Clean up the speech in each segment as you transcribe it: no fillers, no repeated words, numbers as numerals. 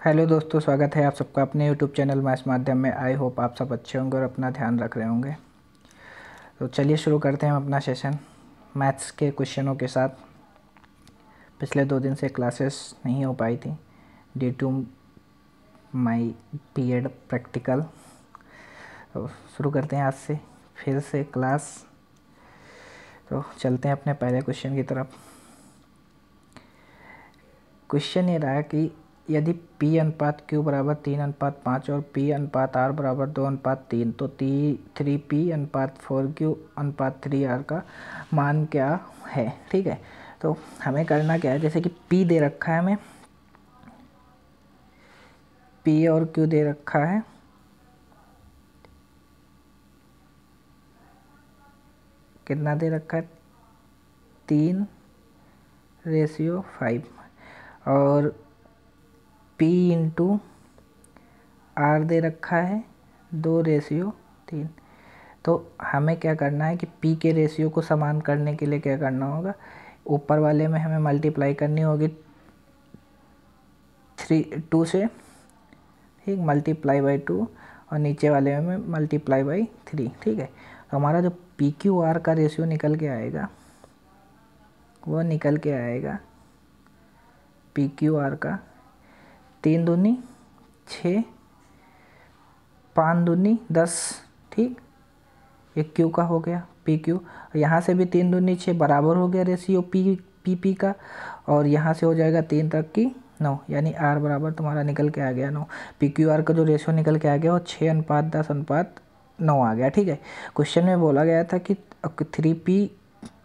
Hello दोस्तों, स्वागत है आप सबका अपने यूट्यूब चैनल मैथ्स माध्यम में। आई होप आप सब अच्छे होंगे और अपना ध्यान रख रहे होंगे। तो चलिए शुरू करते हैं अपना सेशन मैथ्स के क्वेश्चनों के साथ। पिछले 2 दिन से क्लासेस नहीं हो पाई थी due to my BEd practical. तो शुरू करते हैं आज से फिर से क्लास। तो चलते हैं अपने पहले क्वेश्चन की तरफ। क्वेश्चन ये रहा कि यदि P अनुपात Q बराबर 3:5 और P अनुपात R बराबर 2:3 तो 3P अनुपात 4Q अनुपात 3R का मान क्या है। ठीक है, तो हमें करना क्या है, जैसे कि P दे रखा है हमें, P और Q दे रखा है। कितना दे रखा है? 3:5 और P इंटू R दे रखा है 2:3। तो हमें क्या करना है कि P के रेशियो को समान करने के लिए क्या करना होगा, ऊपर वाले में हमें मल्टीप्लाई करनी होगी 2 से, ठीक, मल्टीप्लाई बाई 2, और नीचे वाले में मल्टीप्लाई बाई 3। ठीक है, तो हमारा जो PQR का रेशियो निकल के आएगा वो निकल के आएगा PQR का 3 दूनी 6, 5 दूनी 10। ठीक, ये Q का हो गया PQ। यहाँ से भी 3 दूनी 6 बराबर हो गया रेशियो PP का, और यहाँ से हो जाएगा 3 तक की 9, यानी R बराबर तुम्हारा निकल के आ गया 9। PQR का जो रेशियो निकल के आ गया वो 6:10:9 आ गया। ठीक है, क्वेश्चन में बोला गया था कि 3P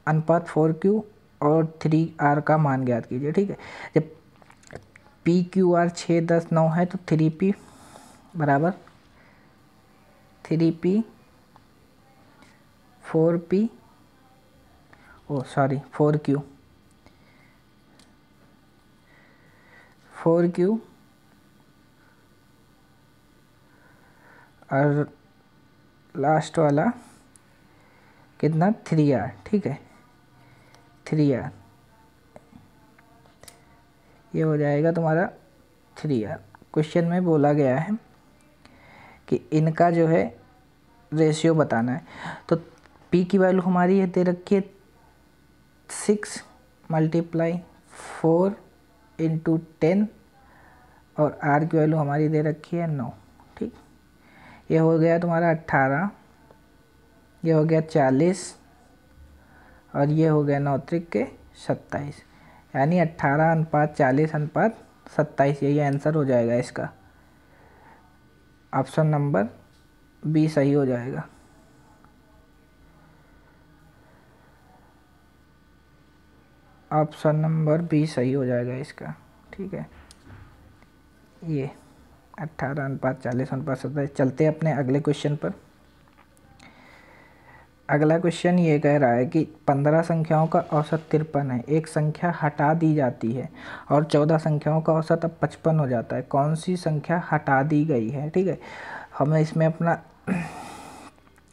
अनुपात 4Q और 3R का मान ज्ञात कीजिए। ठीक है, जब PQR 6:10:9 है तो 3P बराबर 3P 4P 4Q और लास्ट वाला कितना 3R। ठीक है, 3R ये हो जाएगा तुम्हारा 3R। क्वेश्चन में बोला गया है कि इनका जो है रेशियो बताना है। तो P की वैल्यू हमारी है दे रखी है 6 × 4 × 10 और R की वैल्यू हमारी दे रखी है 9। ठीक, ये हो गया तुम्हारा 18, ये हो गया 40 और ये हो गया 9 त्रिक 27, यानी 18:40:27, यही आंसर हो जाएगा इसका। ऑप्शन नंबर बी सही हो जाएगा। ऑप्शन नंबर बी सही हो जाएगा इसका। ठीक है, ये 18:40:27। चलते हैं अपने अगले क्वेश्चन पर। अगला क्वेश्चन ये कह रहा है कि 15 संख्याओं का औसत 53 है, एक संख्या हटा दी जाती है और 14 संख्याओं का औसत अब 55 हो जाता है, कौन सी संख्या हटा दी गई है। ठीक है, हमें इसमें अपना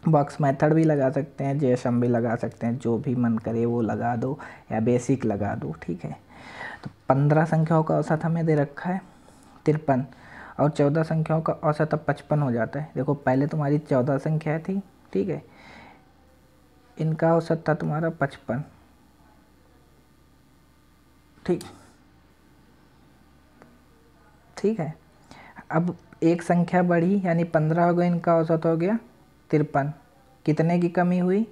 बॉक्स मेथड भी लगा सकते हैं, जेएसएम भी लगा सकते हैं, जो भी मन करे वो लगा दो या बेसिक लगा दो। ठीक है, तो 15 संख्याओं का औसत हमें दे रखा है 53 और 14 संख्याओं का औसत अब 55 हो जाता है। देखो पहले तुम्हारी 14 संख्या थी, ठीक है, इनका औसत था तुम्हारा 55। ठीक ठीक है, अब एक संख्या बढ़ी यानी 15 हो गई, इनका औसत हो गया 53। कितने की कमी हुई?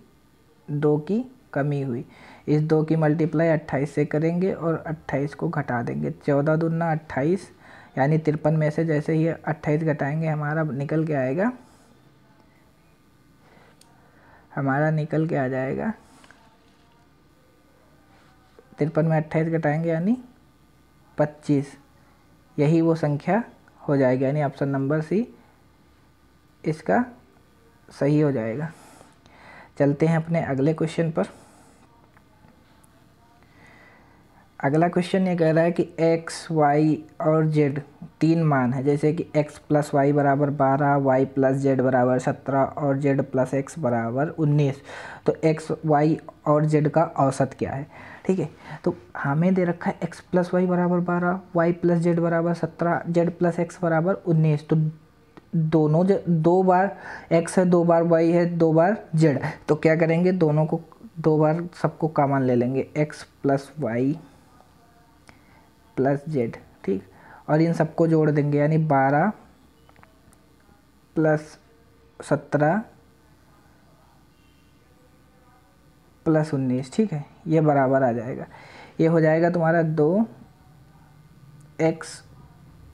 2 की कमी हुई। इस 2 की मल्टीप्लाई 28 से करेंगे और 28 को घटा देंगे। 14 दूना 28, यानी 53 में से जैसे ही 28 घटाएंगे हमारा निकल के आएगा, आ जाएगा 53 में 28 घटाएंगे यानी 25। यही वो संख्या हो जाएगी, यानी ऑप्शन नंबर सी इसका सही हो जाएगा। चलते हैं अपने अगले क्वेश्चन पर। अगला क्वेश्चन ये कह रहा है कि x, y और z 3 मान है, जैसे कि x + y = 12, y + z = 17 और z + x = 19। तो x, y और z का औसत क्या है। ठीक है। तो हमें दे रखा है x प्लस वाई बराबर 12, y प्लस जेड बराबर 17, z प्लस एक्स बराबर 19। तो दोनों दो बार x है, 2 बार y है, 2 बार z। तो क्या करेंगे, दोनों को 2 बार सबको कॉमन ले लेंगे, x plus Y plus Z, ठीक। और इन सबको जोड़ देंगे, यानी 12 प्लस 17 प्लस 19, ठीक है। ये बराबर आ जाएगा, ये हो जाएगा तुम्हारा 2x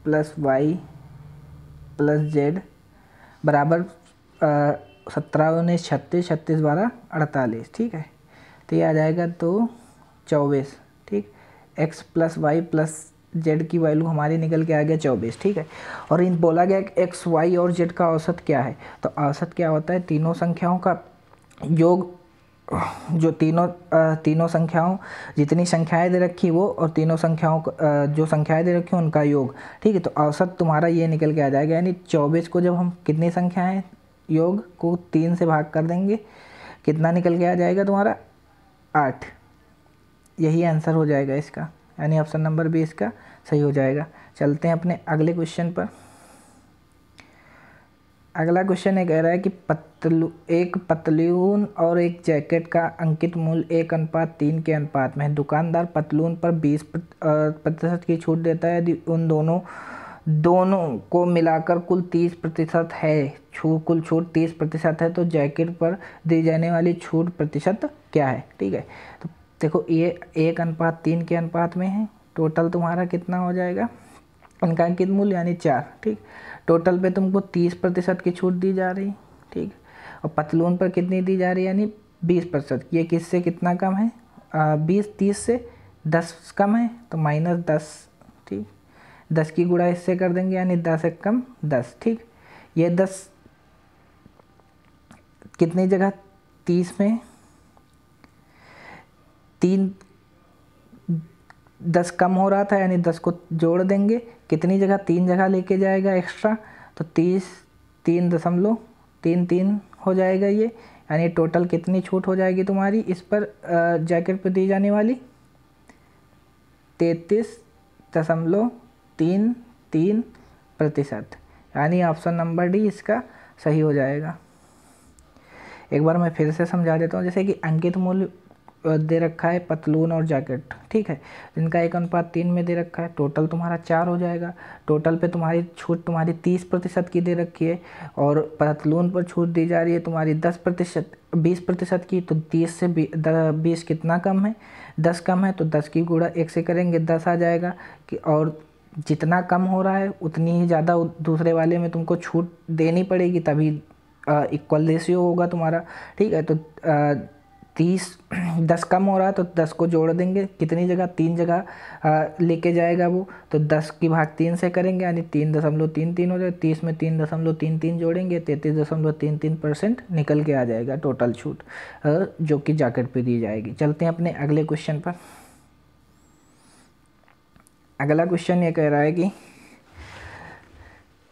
plus Y plus Z बराबर 17 19 36, 36 12 48, ठीक है। तो ये आ जाएगा 2 24, ठीक। x plus Y plus Z की वैल्यू हमारी निकल के आ गया 24, ठीक है। और इन बोला गया कि x y और z का औसत क्या है। तो औसत क्या होता है, तीनों संख्याओं का योग, जो तीनों संख्याओं, जितनी संख्याएं दे रखी वो और तीनों संख्याओं जो संख्याएं दे रखी उनका योग, ठीक है। तो औसत तुम्हारा ये निकल के आ जाएगा, यानी 24 को जब हम कितनी संख्याएं योग को 3 से भाग कर देंगे, कितना निकल के आ जाएगा तुम्हारा 8। यही आंसर हो जाएगा इसका, यानी ऑप्शन नंबर बी इसका सही हो जाएगा। चलते हैं अपने अगले क्वेश्चन पर। अगला क्वेश्चन ये कह रहा है कि एक पतलून और एक जैकेट का अंकित मूल्य 1:3 के अनुपात में है। दुकानदार पतलून पर 20% की छूट देता है यदि उन दोनों को मिलाकर कुल 30% है, कुल छूट 30% है, तो जैकेट पर दी जाने वाली छूट प्रतिशत क्या है, ठीक है। तो देखो ये 1:3 के अनुपात में है, टोटल तुम्हारा कितना हो जाएगा, उनका अंकित मूल्य यानी 4, ठीक। टोटल पे तुमको 30% की छूट दी जा रही, ठीक। और पतलून पर कितनी दी जा रही है, यानी 20%। ये किससे कितना कम है, 20 30 से 10 कम है, तो -10, ठीक। 10 की गुणा इससे कर देंगे, यानी 10 एक कम 10, ठीक। ये 10 कितनी जगह 30 में 10 कम हो रहा था, यानी 10 को जोड़ देंगे, कितनी जगह 3 जगह लेके जाएगा एक्स्ट्रा, तो 3.33 हो जाएगा ये, यानी टोटल कितनी छूट हो जाएगी तुम्हारी इस पर जैकेट पर दी जाने वाली 33.33%, यानी ऑप्शन नंबर डी इसका सही हो जाएगा। एक बार मैं फिर से समझा देता हूँ। जैसे कि अंकित मूल्य दे रखा है पतलून और जैकेट, ठीक है, इनका 1:3 में दे रखा है, टोटल तुम्हारा 4 हो जाएगा। टोटल पे तुम्हारी छूट तुम्हारी 30% की दे रखी है, और पतलून पर छूट दी जा रही है तुम्हारी 20% की। तो 30 से 20 कितना कम है, 10 कम है, तो 10 की गुणा 1 से करेंगे 10 आ जाएगा कि, और जितना कम हो रहा है उतनी ही ज़्यादा दूसरे वाले में तुमको छूट देनी पड़ेगी, तभी इक्वल रेशियो होगा तुम्हारा, ठीक है। तो 10 कम हो रहा है, तो 10 को जोड़ देंगे, कितनी जगह 3 जगह लेके जाएगा वो, तो 10 की भाग 3 से करेंगे, यानी 3.33 हो जाए। 30 में 3.33 जोड़ेंगे, 33.33% निकल के आ जाएगा टोटल छूट, जो कि जैकेट पे दी जाएगी। चलते हैं अपने अगले क्वेश्चन पर। अगला क्वेश्चन ये कह रहा है कि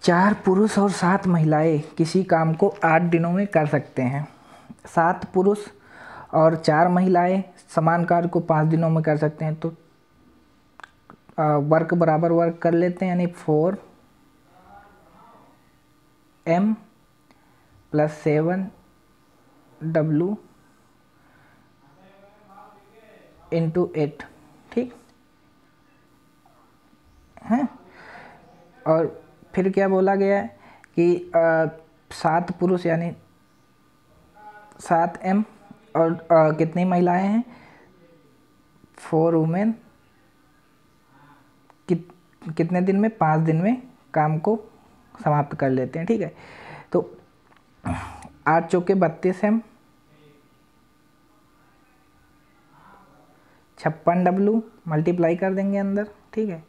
4 पुरुष और 7 महिलाएं किसी काम को 8 दिनों में कर सकते हैं। 7 पुरुष और 4 महिलाएं समान कार्य को 5 दिनों में कर सकते हैं। तो वर्क बराबर वर्क कर लेते हैं, यानी 4m + 7w × 8, ठीक है। और फिर क्या बोला गया है कि 7 पुरुष यानी 7m और कितनी महिलाएं हैं, 4 वुमेन, कितने दिन में, 5 दिन में काम को समाप्त कर लेते हैं, ठीक है। तो 8 चौके 32m, 56w मल्टीप्लाई कर देंगे अंदर, ठीक है।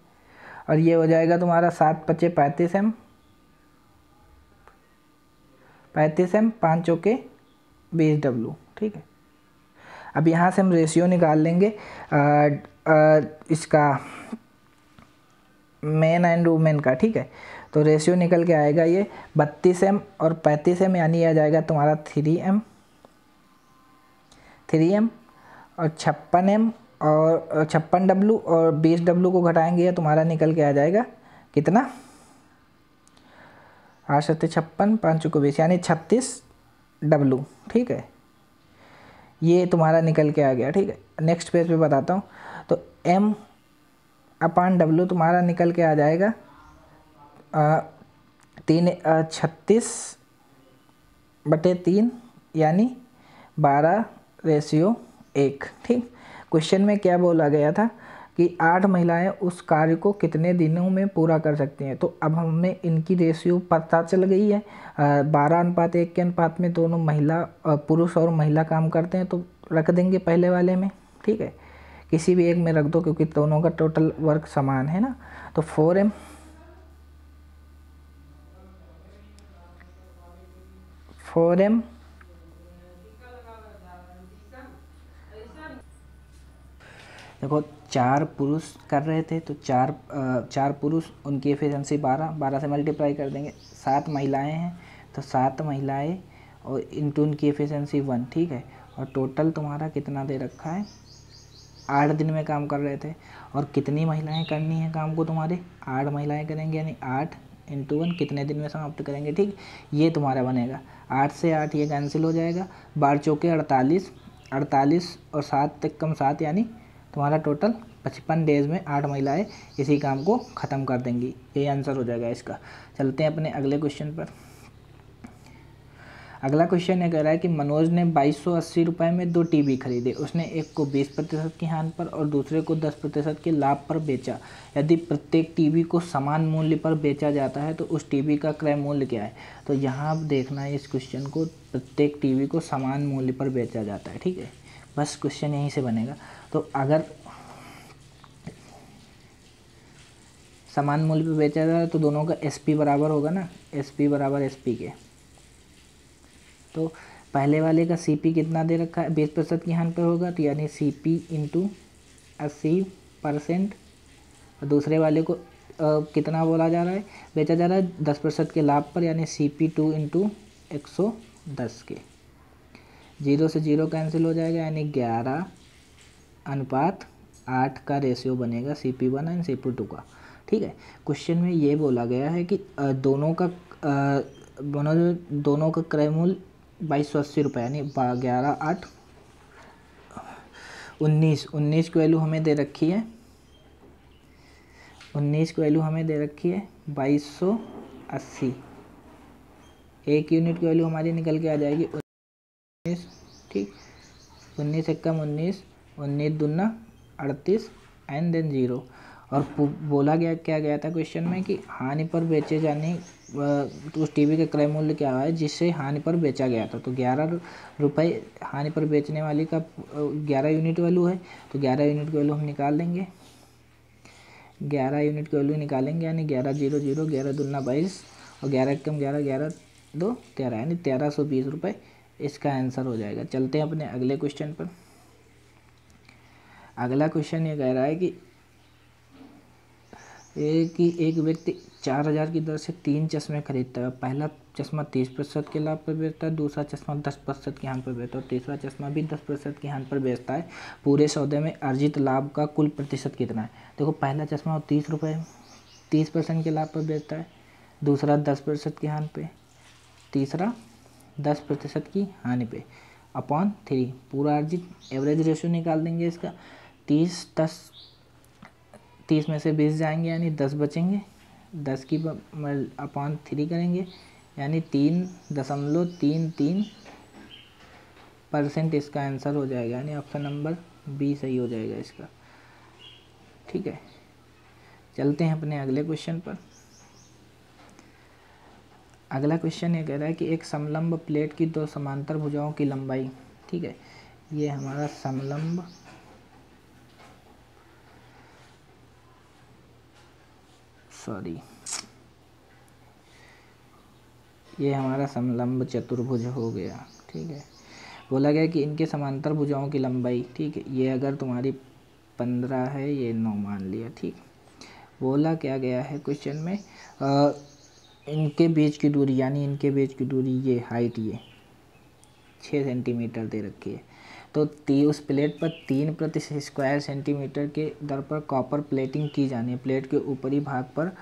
और ये हो जाएगा तुम्हारा 7 × 5 = 35m, 35m, 5 चौके 20w, ठीक है। अब यहाँ से हम रेशियो निकाल लेंगे इसका मेन एंड वुमेन का, ठीक है। तो रेशियो निकल के आएगा ये 32m और 35m, यानी आ जाएगा तुम्हारा 3m और 56m और 56W और 20W को घटाएंगे या तुम्हारा निकल के आ जाएगा कितना, 8 सत्ते 56, 5 चौको 20 यानी 36W। ठीक है, ये तुम्हारा निकल के आ गया। ठीक है, नेक्स्ट पेज पे बताता हूँ। तो M/W तुम्हारा निकल के आ जाएगा 36/3 यानी 12:1। ठीक, क्वेश्चन में क्या बोला गया था कि 8 महिलाएं उस कार्य को कितने दिनों में पूरा कर सकती हैं। तो अब हमें इनकी रेशियो पता चल गई है, 12:1 के अनुपात में दोनों पुरुष और महिला काम करते हैं, तो रख देंगे पहले वाले में। ठीक है, किसी भी एक में रख दो क्योंकि दोनों का टोटल वर्क समान है ना। तो 4M देखो 4 पुरुष कर रहे थे तो 4 पुरुष, उनकी एफिशिएंसी 12 से मल्टीप्लाई कर देंगे। 7 महिलाएं हैं तो 7 महिलाएं और इंटू उनकी एफिशिएंसी 1। ठीक है, और टोटल तुम्हारा कितना दे रखा है, 8 दिन में काम कर रहे थे। और कितनी महिलाएं करनी है काम को तुम्हारे, 8 महिलाएं करेंगे यानी 8 इंटू 1 कितने दिन में समाप्त करेंगे। ठीक, ये तुम्हारा बनेगा 8 से 8 ये कैंसिल हो जाएगा, 12 चौके 48, 48 और 7 तक कम 7 यानी तुम्हारा टोटल 55 डेज में 8 महिलाएं इसी काम को ख़त्म कर देंगी। यही आंसर हो जाएगा इसका। चलते हैं अपने अगले क्वेश्चन पर। अगला क्वेश्चन ये कह रहा है कि मनोज ने 2280 रुपये में 2 टीवी खरीदे। उसने एक को 20% की हानि पर और दूसरे को 10% के लाभ पर बेचा। यदि प्रत्येक टीवी को समान मूल्य पर बेचा जाता है तो उस टीवी का क्रय मूल्य क्या है। तो यहाँ आप देखना है इस क्वेश्चन को, प्रत्येक टीवी को समान मूल्य पर बेचा जाता है। ठीक है, बस क्वेश्चन यहीं से बनेगा। तो अगर समान मूल्य पर बेचा जा रहा है तो दोनों का SP बराबर होगा ना, SP बराबर SP के। तो पहले वाले का CP कितना दे रखा है, 20% की हानि पर होगा तो यानी CP इंटू 80%। और दूसरे वाले को कितना बोला जा रहा है, बेचा जा रहा है 10% के लाभ पर यानी CP2 इंटू 110 के। 0 से 0 कैंसिल हो जाएगा यानी 11:8 का रेशियो बनेगा CP1 एंड CP2 का। ठीक है, क्वेश्चन में ये बोला गया है कि दोनों का क्रय मूल्य 2280 रुपये यानी 19 की वैल्यू हमें दे रखी है, 19 की वैल्यू हमें दे रखी है 2280। एक यूनिट की वैल्यू हमारी निकल के आ जाएगी 19। ठीक, 19 एकम 19, 19 दूना 38 एंड देन 0। और बोला गया क्या गया था क्वेश्चन में कि हानि पर बेचे जाने तो उस टीवी का क्रय मूल्य क्या है जिससे हानि पर बेचा गया था। तो 11 रुपये हानि पर बेचने वाली का 11 यूनिट वैल्यू है, तो 11 यूनिट की वैल्यू हम निकाल देंगे। 11 यूनिट की वैल्यू निकालेंगे यानी 1100, 11 दूना 22 और 11 कम 11, 11 2 13 यानी 1320 रुपये इसका आंसर हो जाएगा। चलते हैं अपने अगले क्वेश्चन पर। अगला क्वेश्चन ये कह रहा है कि एक व्यक्ति 4000 की दर से 3 चश्मे खरीदता है। पहला चश्मा 30% के लाभ पर बेचता है, दूसरा चश्मा 10% की हानि पर बेचता है और तीसरा चश्मा भी 10% की हानि पर बेचता है। पूरे सौदे में अर्जित लाभ का कुल प्रतिशत कितना है। देखो पहला चश्मा 30 रुपये 30% के लाभ पर बेचता है, दूसरा 10% की हानि पे, तीसरा 10% की हानि पे अपॉन 3 पूरा अर्जित। एवरेज रेशियो निकाल देंगे इसका, 30 में से 20 जाएंगे यानी 10 बचेंगे, 10 की अपॉन 3 करेंगे यानी 3.33% इसका आंसर हो जाएगा यानी ऑप्शन नंबर बी सही हो जाएगा इसका। ठीक है, चलते हैं अपने अगले क्वेश्चन पर। अगला क्वेश्चन ये कह रहा है कि एक समलंब प्लेट की 2 समांतर भुजाओं की लंबाई। ठीक है, ये हमारा समलंब ये हमारा समलंब चतुर्भुज हो गया। ठीक है, बोला गया कि इनके समांतर भुजाओं की लंबाई। ठीक है, ये अगर तुम्हारी 15 है, ये 9 मान लिया। ठीक, बोला क्या गया है क्वेश्चन में, इनके बीच की दूरी यानी इनके बीच की दूरी ये हाइट ये 6 सेंटीमीटर दे रखी है। तो उस प्लेट पर 3 प्रति स्क्वायर सेंटीमीटर के दर पर कॉपर प्लेटिंग की जानी है। प्लेट के ऊपरी भाग पर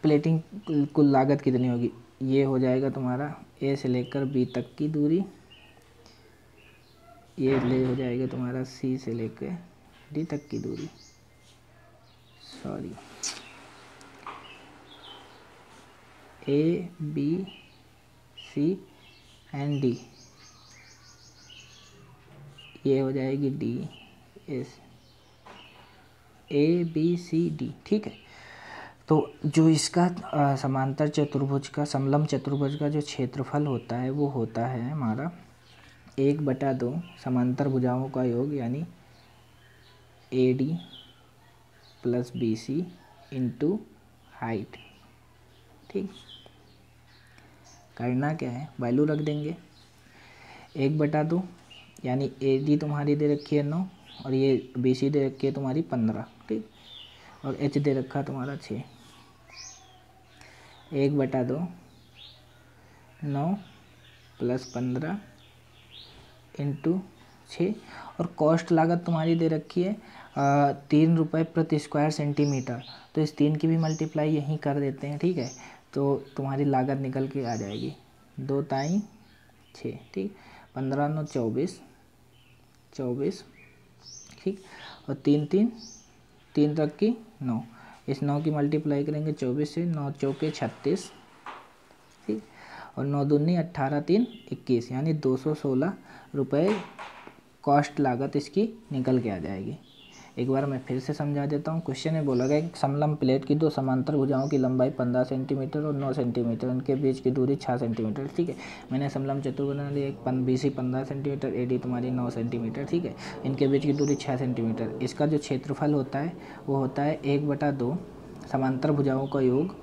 प्लेटिंग कुल लागत कितनी होगी? ये हो जाएगा तुम्हारा ए से लेकर बी तक की दूरी, ये हो जाएगा तुम्हारा सी से लेकर डी तक की दूरी, sorry A B C and D, ये हो जाएगी D S A B C D. ठीक है, तो जो इसका समांतर चतुर्भुज का समलंब चतुर्भुज का जो क्षेत्रफल होता है वो होता है हमारा 1/2 समांतर भुजाओं का योग, यानी A D plus B C into height. ठीक, करना क्या है, वैल्यू रख देंगे 1/2, यानी ए डी तुम्हारी दे रखी है 9 और ये बी सी दे रखी है तुम्हारी 15। ठीक, और एच दे रखा तुम्हारा 6। 1/2 9 प्लस 15 इंटू 6, और कॉस्ट लागत तुम्हारी दे रखी है 3 रुपये प्रति स्क्वायर सेंटीमीटर, तो इस 3 की भी मल्टीप्लाई यहीं कर देते हैं। ठीक है, तो तुम्हारी लागत निकल के आ जाएगी 2 ताई 6। ठीक, 15 9 24। ठीक, और 3 तक की 9, इस 9 की मल्टीप्लाई करेंगे 24 से, 9 चौके 36। ठीक, और 9 दूनी 18 3 21, यानी 216 रुपये कॉस्ट लागत इसकी निकल के आ जाएगी। एक बार मैं फिर से समझा देता हूँ। क्वेश्चन में बोला गया कि समलंब प्लेट की 2 समांतर भुजाओं की लंबाई 15 सेंटीमीटर और 9 सेंटीमीटर, उनके बीच की दूरी 6 सेंटीमीटर। ठीक है, मैंने समलंब चतुर्भुज बना लिया, एक B C 15 centimetre, A D तुम्हारी 9 सेंटीमीटर। ठीक है, इनके बीच की दूरी 6 सेंटीमीटर। इसका जो क्षेत्रफल होता है वो होता है 1/2 समांतर भुजाओं का योग,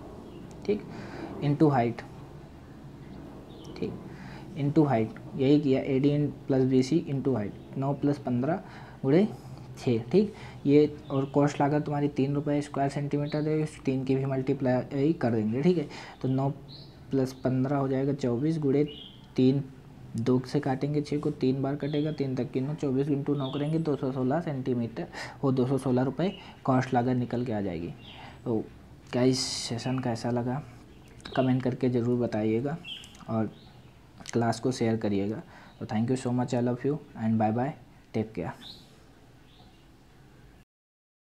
ठीक, इंटू हाइट। ठीक, इंटू हाइट, यही किया, A D plus B C into height, 9 + 15 × 6। ठीक, ये और कॉस्ट लागत तुम्हारी 3 रुपये स्क्वायर सेंटीमीटर है, 3 की भी मल्टीप्लाई कर देंगे। ठीक है, तो 9 + 15 हो जाएगा 24 × 3, 2 से काटेंगे 6 को, 3 बार कटेगा, 3 तक की 9, 24 × 9 करेंगे 216 सेंटीमीटर, वो 216 रुपये कॉस्ट लागत निकल के आ जाएगी। तो क्या इस सेशन कैसा लगा कमेंट करके ज़रूर बताइएगा और क्लास को शेयर करिएगा। तो thank you so much, I love you and bye bye, take care.